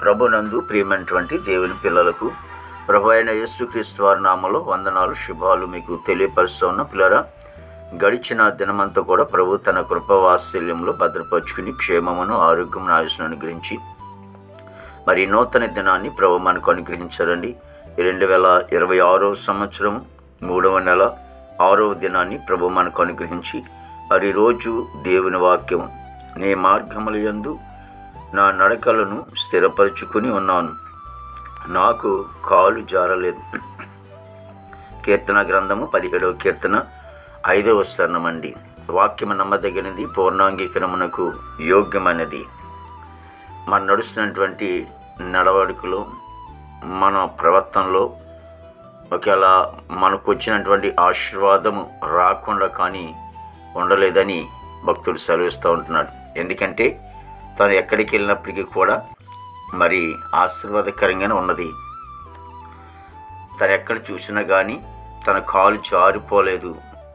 ప్రభునందు ప్రియమైనటువంటి దేవుని పిల్లలకు ప్రభు అయిన యేసుక్రీస్తు వారి నామములో వందనాలు, శుభాలు మీకు తెలియపరుస్తూ ఉన్న పిల్లరా. గడిచిన దినమంతా కూడా ప్రభు తన కృపవాత్సల్యంలో భద్రపరుచుకుని క్షేమమును, ఆరోగ్యమును, ఆయుష్ను అనుగ్రహించి మరి నూతన దినాన్ని ప్రభు మనకు అనుగ్రహించారండి. 2026 సంవత్సరం 3వ నెల 6వ దినాన్ని ప్రభు మనకు అనుగ్రహించి మరి రోజు దేవుని వాక్యం, నీ మార్గముల యందు నా నడకలను స్థిరపరుచుకుని ఉన్నాను, నాకు కాలు జారలేదు. కీర్తన గ్రంథము 17వ కీర్తన 5వ స్థానమండి. వాక్యము నమ్మదగినది, పూర్ణాంగీకరమునకు యోగ్యమైనది. మన నడుస్తున్నటువంటి నడవడికలో, మన ప్రవర్తనలో ఒకవేళ మనకు వచ్చినటువంటి ఆశీర్వాదము రాకుండా కానీ ఉండలేదని భక్తుడు సెలవిస్తూ ఉంటున్నాడు. ఎందుకంటే తను ఎక్కడికి వెళ్ళినప్పటికీ కూడా మరి ఆశీర్వాదకరంగానే ఉన్నది. తను ఎక్కడ చూసినా కానీ తన కాలు జారిపోలేదు,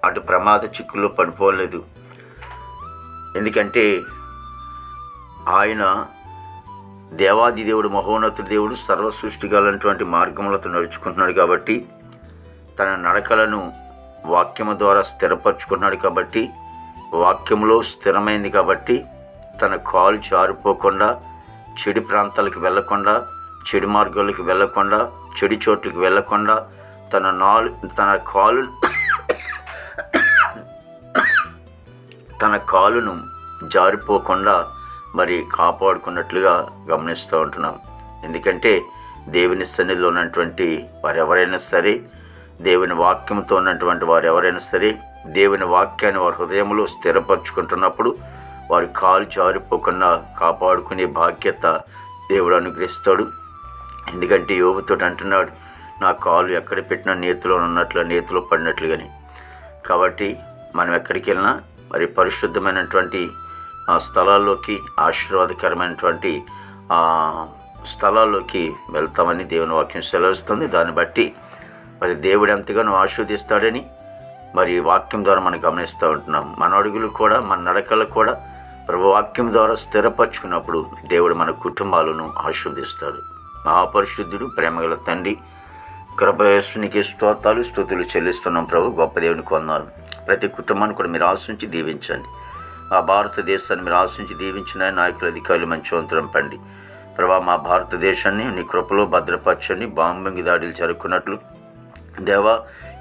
అటు ప్రమాద చిక్కుల్లో పడిపోలేదు. ఎందుకంటే ఆయన దేవాది దేవుడు, మహోన్నతుడి దేవుడు, సర్వ సృష్టి గలటువంటి మార్గములతో నడుచుకుంటున్నాడు కాబట్టి, తన నడకలను వాక్యము ద్వారా స్థిరపరచుకున్నాడు కాబట్టి, వాక్యములో స్థిరమైంది కాబట్టి తన కాలు జారిపోకుండా, చెడు ప్రాంతాలకు వెళ్ళకుండా, చెడు మార్గాలకు వెళ్ళకుండా, చెడు చోట్లకు వెళ్ళకుండా తన కాలును జారిపోకుండా మరి కాపాడుకున్నట్లుగా గమనిస్తూ ఉంటున్నాం. ఎందుకంటే దేవుని సన్నిధిలో ఉన్నటువంటి వారు ఎవరైనా సరే, దేవుని వాక్యంతో ఉన్నటువంటి వారు ఎవరైనా సరే, దేవుని వాక్యాన్ని వారి హృదయంలో స్థిరపరచుకుంటున్నప్పుడు వారి కాలు జారిపోకుండా కాపాడుకునే బాధ్యత దేవుడు అనుగ్రహిస్తాడు. ఎందుకంటే యోబుతో అంటున్నాడు, నా కాలు ఎక్కడ పెట్టినా నేతిలో ఉన్నట్లు, నేతిలో పడినట్లుగాని. కాబట్టి మనం ఎక్కడికి వెళ్ళినా మరి పరిశుద్ధమైనటువంటి స్థలాల్లోకి, ఆశీర్వాదకరమైనటువంటి స్థలాల్లోకి వెళ్తామని దేవుని వాక్యం సెలవిస్తుంది. దాన్ని బట్టి మరి దేవుడు ఎంతగానో ఆశీర్వదిస్తాడని మరి వాక్యం ద్వారా మనం గమనిస్తూ ఉంటున్నాం. మన అడుగులు కూడా, మన నడకలు కూడా ప్రభు వాక్యం ద్వారా స్థిరపరచుకున్నప్పుడు దేవుడు మన కుటుంబాలను ఆశీర్వదిస్తాడు. మహాపరిశుద్ధుడు, ప్రేమగల తండ్రి, కృపయేసునికి స్తోత్రాలు, స్తుతులు చెల్లిస్తున్నాం. ప్రభు గొప్ప దేవునికి వందనాలు. ప్రతి కుటుంబాన్ని కూడా మీరు ఆశించి దీవించండి. మా భారతదేశాన్ని మీరు ఆశించి దీవించిన నాయకుల, అధికారులు మంచివంతరం పండి. ప్రభా, మా భారతదేశాన్ని నీ కృపలో భద్రపరచండి. బాంబింగ్ దాడులు జరుగుతున్నట్లు దేవా,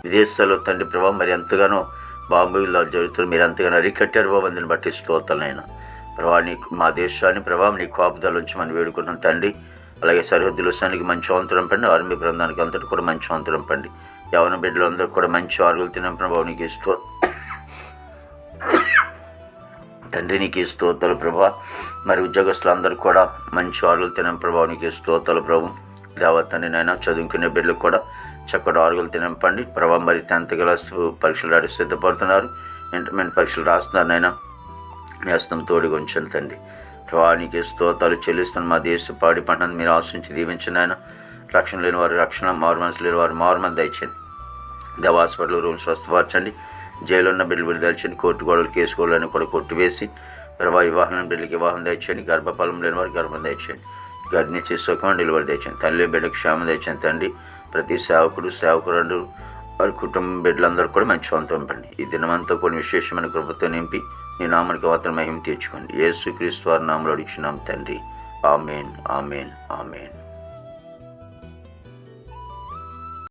విదేశాల్లో తండ్రి ప్రభా మరి ఎంతగానో బాంబింగ్ దాడులు జరుగుతున్నారు, మీరు ఎంతగానో అరికట్టారు బాబు. అందుని బట్టి స్తోత్రాలైనా ప్రభా, మా దేశాన్ని ప్రభా నీ కాపుదల నుంచి మనం వేడుకున్నాం తండ్రి. అలాగే సరిహద్దుల సన్నికి మంచి అంతరం పండి, ఆర్మీ బృందానికి అంతటి కూడా మంచి అంతరం పండి. యవన బిడ్డలు అందరూ కూడా మంచి ఆరుగులు తిన ప్రభావ నీకు తండ్రి, నీకు స్తోత్రాలు ప్రభా. మరి ఉద్యోగస్తులందరూ కూడా మంచి ఆరుగులు తిన ప్రభావ నీకు స్తోత్రాలు ప్రభు. దేవతండ్రి నైనా చదువుకునే బిడ్డలకు కూడా చక్కటి ఆరుగులు తినంపండి ప్రభా. మరి 10th క్లాస్ పరీక్షలు రాడి సిద్ధపడుతున్నారు, ఇంటర్మీడియట్ పరీక్షలు రాస్తున్నారు నైనా, నేస్తం తోడుగా ఉంచండి తండ్రి ప్రభా. నీకు స్తోత్రాలు చెల్లిస్తాను. మా దేశ పాడి పంటను మీరు ఆశించి దీవించండి ఆయన. రక్షణ లేని వారి రక్షణ, మారు మనసు లేని వారు మారు మంది దయచండి. దేవ హాస్పిటల్ రూమ్స్ స్వస్థపరచండి. జైలు ఉన్న బిడ్డలు విడుదలచండి. కోర్టు గోడలు, కేసు గోడలను కూడా కొట్టివేసి ప్రభా వివాహం బిడ్డలకి వివాహం దయచండి. గర్భఫలం లేని వారికి గర్భం దయచండి. గర్భిణీ సుఖం డెలివరీ దయచండి. తల్లి బిడ్డకు క్షేమం దయచండి తండ్రి. ప్రతి సేవకుడు, సేవకురాలు, వారి కుటుంబ బిడ్డలందరూ కూడా మంచి వంతం పండి. ఈ దినమంతా కొన్ని విశేషమైన కృపతో నింపి నీ నామానికి మాత్రం మహిమ తీర్చుకోండి. యేసుక్రీస్తు వారి నామములో అడుగుచున్నాం తండ్రి. ఆమేన్, ఆమేన్, ఆమేన్.